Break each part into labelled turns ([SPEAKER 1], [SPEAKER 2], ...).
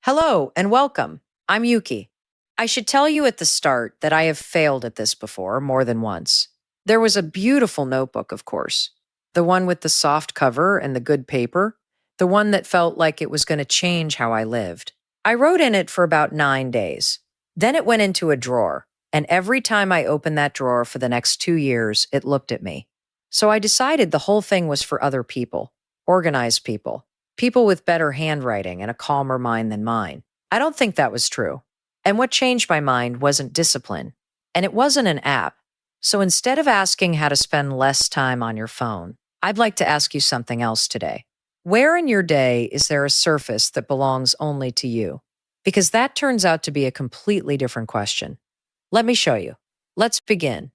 [SPEAKER 1] Hello and welcome. I'm Yuki. I should tell you at the start that I have failed at this before more than once. There was a beautiful notebook, of course, the one with the soft cover and the good paper, the one that felt like it was going to change how I lived. I wrote in it for about 9 days. Then it went into a drawer, and every time I opened that drawer for the next 2 years, it looked at me. So I decided the whole thing was for other people, organized people with better handwriting and a calmer mind than mine. I don't think that was true. And what changed my mind wasn't discipline, and it wasn't an app. So instead of asking how to spend less time on your phone, I'd like to ask you something else today. Where in your day is there a surface that belongs only to you? Because that turns out to be a completely different question. Let me show you. Let's begin.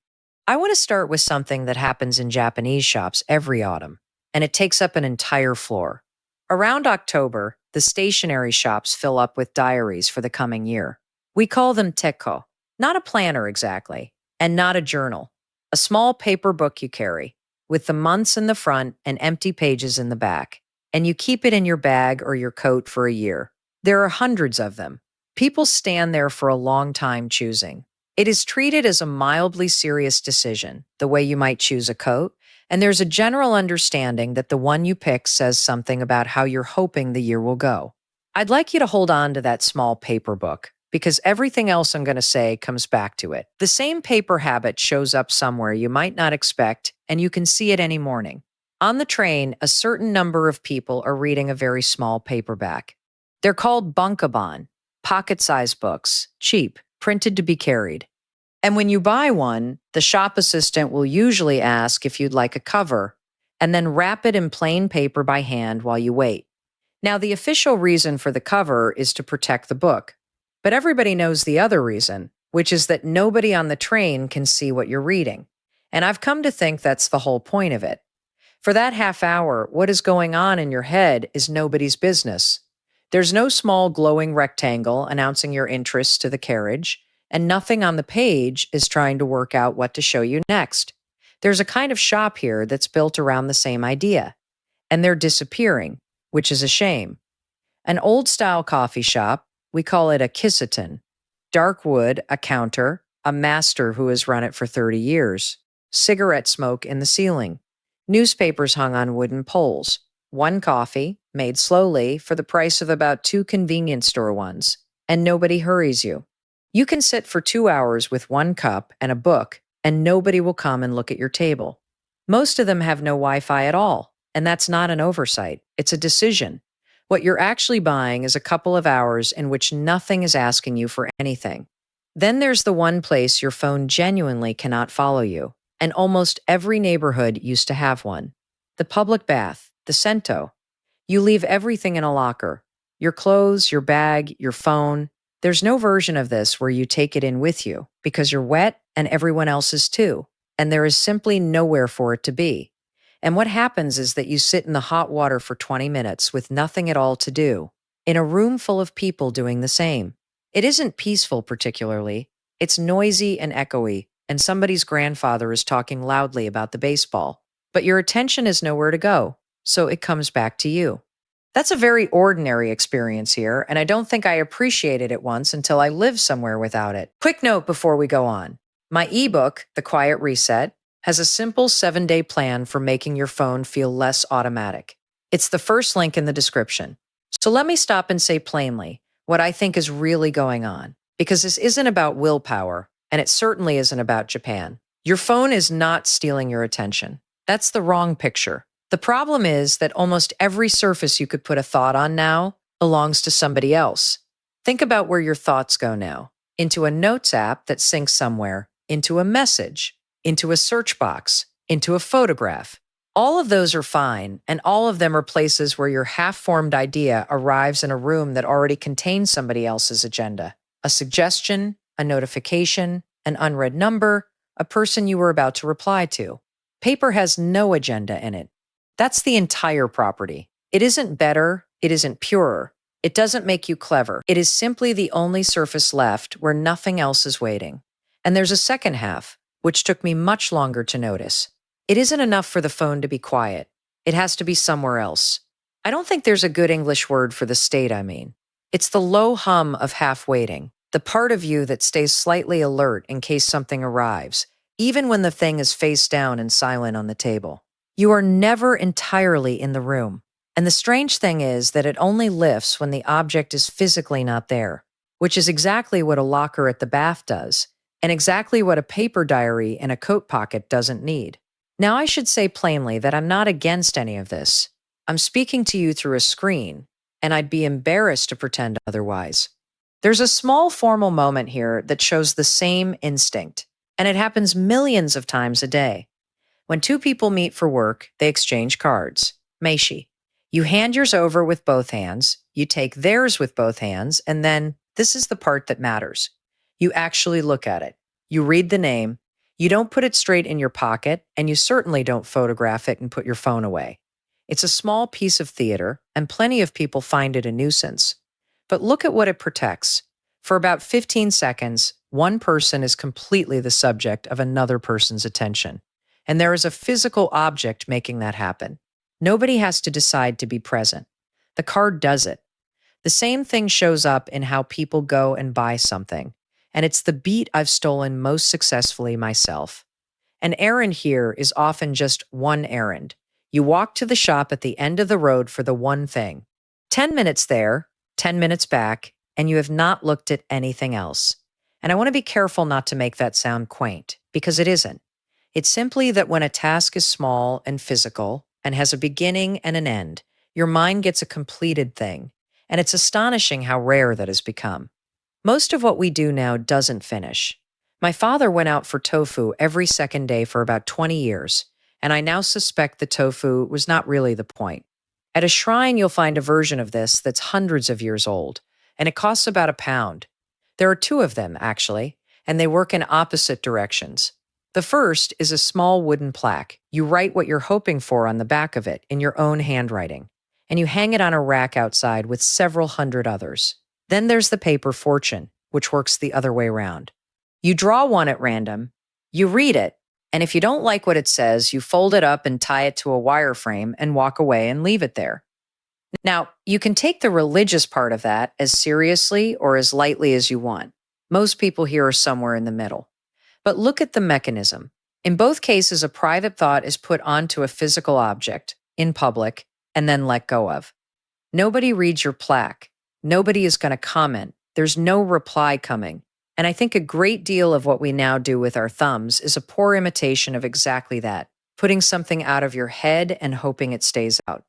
[SPEAKER 1] I want to start with something that happens in Japanese shops every autumn, and it takes up an entire floor. Around October, the stationery shops fill up with diaries for the coming year. We call them Techō, not a planner exactly, and not a journal, a small paper book you carry, with the months in the front and empty pages in the back, and you keep it in your bag or your coat for a year. There are hundreds of them. People stand there for a long time choosing. It is treated as a mildly serious decision, the way you might choose a coat, and there's a general understanding that the one you pick says something about how you're hoping the year will go. I'd like you to hold on to that small paper book, because everything else I'm going to say comes back to it. The same paper habit shows up somewhere you might not expect, and you can see it any morning. On the train, a certain number of people are reading a very small paperback. They're called bunkaban, pocket-sized books, cheap, printed to be carried. And when you buy one, the shop assistant will usually ask if you'd like a cover, and then wrap it in plain paper by hand while you wait. Now, the official reason for the cover is to protect the book, but everybody knows the other reason, which is that nobody on the train can see what you're reading. And I've come to think that's the whole point of it. For that half hour, what is going on in your head is nobody's business. There's no small glowing rectangle announcing your interests to the carriage, and nothing on the page is trying to work out what to show you next. There's a kind of shop here that's built around the same idea, and they're disappearing, which is a shame. An old-style coffee shop, we call it a kisaten. Dark wood, a counter, a master who has run it for 30 years. Cigarette smoke in the ceiling. Newspapers hung on wooden poles. One coffee, made slowly, for the price of about 2 convenience store ones, and nobody hurries you. You can sit for 2 hours with one cup and a book, and nobody will come and look at your table. Most of them have no Wi-Fi at all, and that's not an oversight. It's a decision. What you're actually buying is a couple of hours in which nothing is asking you for anything. Then there's the one place your phone genuinely cannot follow you, and almost every neighborhood used to have one. The public bath, the sento. You leave everything in a locker. Your clothes, your bag, your phone. There's no version of this where you take it in with you because you're wet and everyone else is too, and there is simply nowhere for it to be. And what happens is that you sit in the hot water for 20 minutes with nothing at all to do, in a room full of people doing the same. It isn't peaceful particularly. It's noisy and echoey, and somebody's grandfather is talking loudly about the baseball. But your attention is nowhere to go, so it comes back to you. That's a very ordinary experience here, and I don't think I appreciated it once until I lived somewhere without it. Quick note before we go on. My ebook, The Quiet Reset, has a simple 7-day plan for making your phone feel less automatic. It's the first link in the description. So let me stop and say plainly what I think is really going on, because this isn't about willpower, and it certainly isn't about Japan. Your phone is not stealing your attention. That's the wrong picture. The problem is that almost every surface you could put a thought on now belongs to somebody else. Think about where your thoughts go now. Into a notes app that syncs somewhere, into a message, into a search box, into a photograph. All of those are fine, and all of them are places where your half-formed idea arrives in a room that already contains somebody else's agenda. A suggestion, a notification, an unread number, a person you were about to reply to. Paper has no agenda in it. That's the entire property. It isn't better, it isn't purer. It doesn't make you clever. It is simply the only surface left where nothing else is waiting. And there's a second half, which took me much longer to notice. It isn't enough for the phone to be quiet. It has to be somewhere else. I don't think there's a good English word for the state I mean. It's the low hum of half waiting, the part of you that stays slightly alert in case something arrives, even when the thing is face down and silent on the table. You are never entirely in the room. And the strange thing is that it only lifts when the object is physically not there, which is exactly what a locker at the bath does, and exactly what a paper diary in a coat pocket doesn't need. Now, I should say plainly that I'm not against any of this. I'm speaking to you through a screen, and I'd be embarrassed to pretend otherwise. There's a small formal moment here that shows the same instinct, and it happens millions of times a day. When two people meet for work, they exchange cards. Meishi. You hand yours over with both hands, you take theirs with both hands, and then this is the part that matters. You actually look at it. You read the name. You don't put it straight in your pocket, and you certainly don't photograph it and put your phone away. It's a small piece of theater, and plenty of people find it a nuisance. But look at what it protects. For about 15 seconds, one person is completely the subject of another person's attention. And there is a physical object making that happen. Nobody has to decide to be present. The card does it. The same thing shows up in how people go and buy something. And it's the beat I've stolen most successfully myself. An errand here is often just one errand. You walk to the shop at the end of the road for the one thing. 10 minutes there, 10 minutes back, and you have not looked at anything else. And I want to be careful not to make that sound quaint, because it isn't. It's simply that when a task is small and physical and has a beginning and an end, your mind gets a completed thing. And it's astonishing how rare that has become. Most of what we do now doesn't finish. My father went out for tofu every second day for about 20 years, and I now suspect the tofu was not really the point. At a shrine, you'll find a version of this that's hundreds of years old, and it costs about £1. There are two of them, actually, and they work in opposite directions. The first is a small wooden plaque. You write what you're hoping for on the back of it in your own handwriting, and you hang it on a rack outside with several hundred others. Then there's the paper fortune, which works the other way around. You draw one at random, you read it, and if you don't like what it says, you fold it up and tie it to a wire frame and walk away and leave it there. Now, you can take the religious part of that as seriously or as lightly as you want. Most people here are somewhere in the middle. But look at the mechanism. In both cases, a private thought is put onto a physical object, in public, and then let go of. Nobody reads your plaque. Nobody is going to comment. There's no reply coming. And I think a great deal of what we now do with our thumbs is a poor imitation of exactly that, putting something out of your head and hoping it stays out.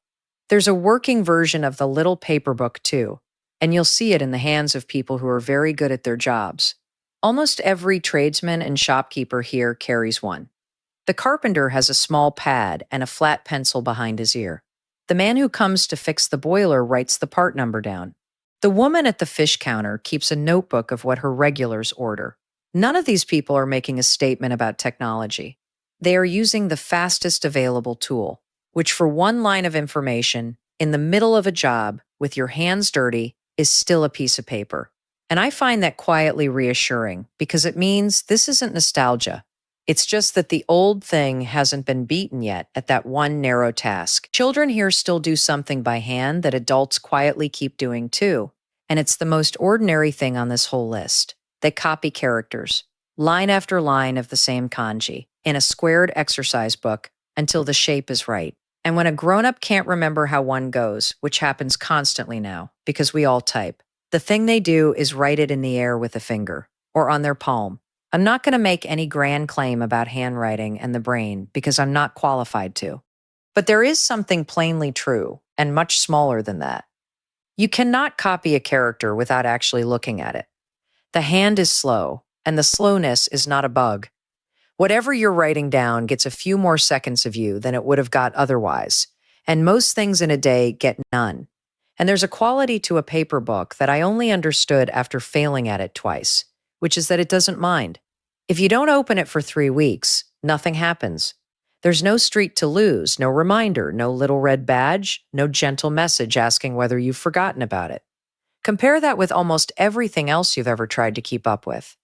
[SPEAKER 1] There's a working version of the little paper book too, and you'll see it in the hands of people who are very good at their jobs. Almost every tradesman and shopkeeper here carries one. The carpenter has a small pad and a flat pencil behind his ear. The man who comes to fix the boiler writes the part number down. The woman at the fish counter keeps a notebook of what her regulars order. None of these people are making a statement about technology. They are using the fastest available tool, which for one line of information, in the middle of a job, with your hands dirty, is still a piece of paper. And I find that quietly reassuring because it means this isn't nostalgia. It's just that the old thing hasn't been beaten yet at that one narrow task. Children here still do something by hand that adults quietly keep doing too. And it's the most ordinary thing on this whole list. They copy characters, line after line of the same kanji, in a squared exercise book until the shape is right. And when a grown-up can't remember how one goes, which happens constantly now because we all type, the thing they do is write it in the air with a finger or on their palm. I'm not going to make any grand claim about handwriting and the brain because I'm not qualified to. But there is something plainly true and much smaller than that. You cannot copy a character without actually looking at it. The hand is slow, and the slowness is not a bug. Whatever you're writing down gets a few more seconds of you than it would have got otherwise, and most things in a day get none. And there's a quality to a paper book that I only understood after failing at it twice, which is that it doesn't mind. If you don't open it for 3 weeks, nothing happens. There's no streak to lose, no reminder, no little red badge, no gentle message asking whether you've forgotten about it. Compare that with almost everything else you've ever tried to keep up with.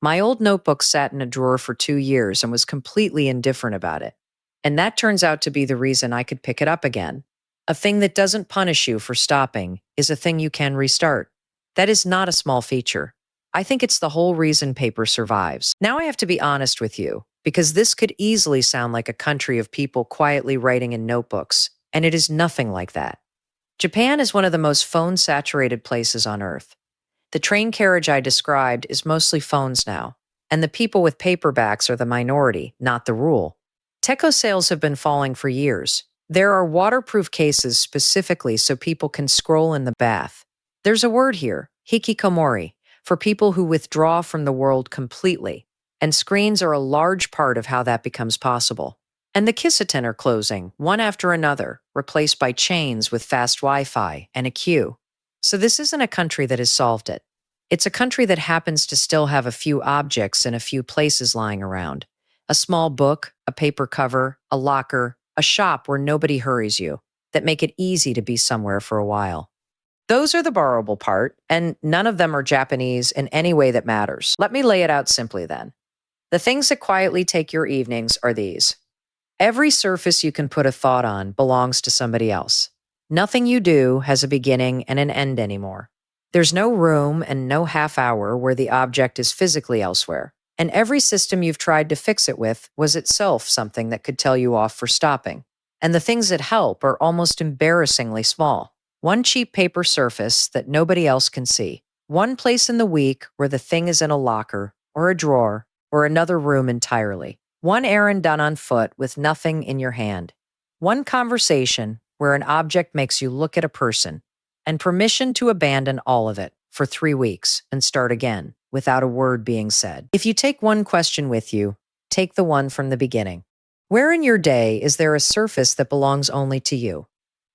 [SPEAKER 1] My old notebook sat in a drawer for 2 years and was completely indifferent about it. And that turns out to be the reason I could pick it up again. A thing that doesn't punish you for stopping is a thing you can restart. That is not a small feature. I think it's the whole reason paper survives. Now I have to be honest with you, because this could easily sound like a country of people quietly writing in notebooks, and it is nothing like that. Japan is one of the most phone-saturated places on Earth. The train carriage I described is mostly phones now, and the people with paperbacks are the minority, not the rule. Techō sales have been falling for years. There are waterproof cases specifically so people can scroll in the bath. There's a word here, hikikomori, for people who withdraw from the world completely, and screens are a large part of how that becomes possible. And the Kissaten are closing, one after another, replaced by chains with fast Wi-Fi and a queue. So this isn't a country that has solved it. It's a country that happens to still have a few objects in a few places lying around. A small book, a paper cover, a locker, a shop where nobody hurries you, that make it easy to be somewhere for a while. Those are the borrowable part, and none of them are Japanese in any way that matters. Let me lay it out simply then. The things that quietly take your evenings are these. Every surface you can put a thought on belongs to somebody else. Nothing you do has a beginning and an end anymore. There's no room and no half hour where the object is physically elsewhere. And every system you've tried to fix it with was itself something that could tell you off for stopping. And the things that help are almost embarrassingly small. One cheap paper surface that nobody else can see. One place in the week where the thing is in a locker, or a drawer, or another room entirely. One errand done on foot with nothing in your hand. One conversation where an object makes you look at a person, and permission to abandon all of it for 3 weeks and start again without a word being said. If you take one question with you, take the one from the beginning. Where in your day is there a surface that belongs only to you?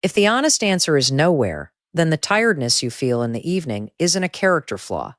[SPEAKER 1] If the honest answer is nowhere, then the tiredness you feel in the evening isn't a character flaw.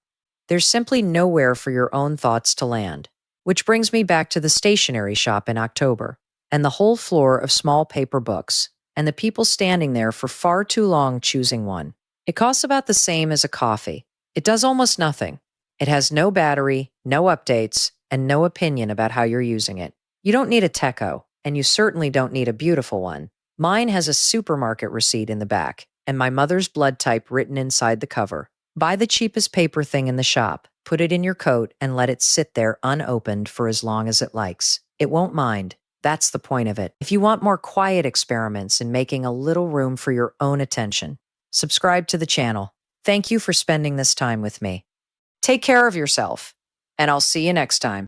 [SPEAKER 1] There's simply nowhere for your own thoughts to land. Which brings me back to the stationery shop in October, and the whole floor of small paper books, and the people standing there for far too long choosing one. It costs about the same as a coffee. It does almost nothing. It has no battery, no updates, and no opinion about how you're using it. You don't need a Techō, and you certainly don't need a beautiful one. Mine has a supermarket receipt in the back, and my mother's blood type written inside the cover. Buy the cheapest paper thing in the shop, put it in your coat, and let it sit there unopened for as long as it likes. It won't mind. That's the point of it. If you want more quiet experiments in making a little room for your own attention, subscribe to the channel. Thank you for spending this time with me. Take care of yourself, and I'll see you next time.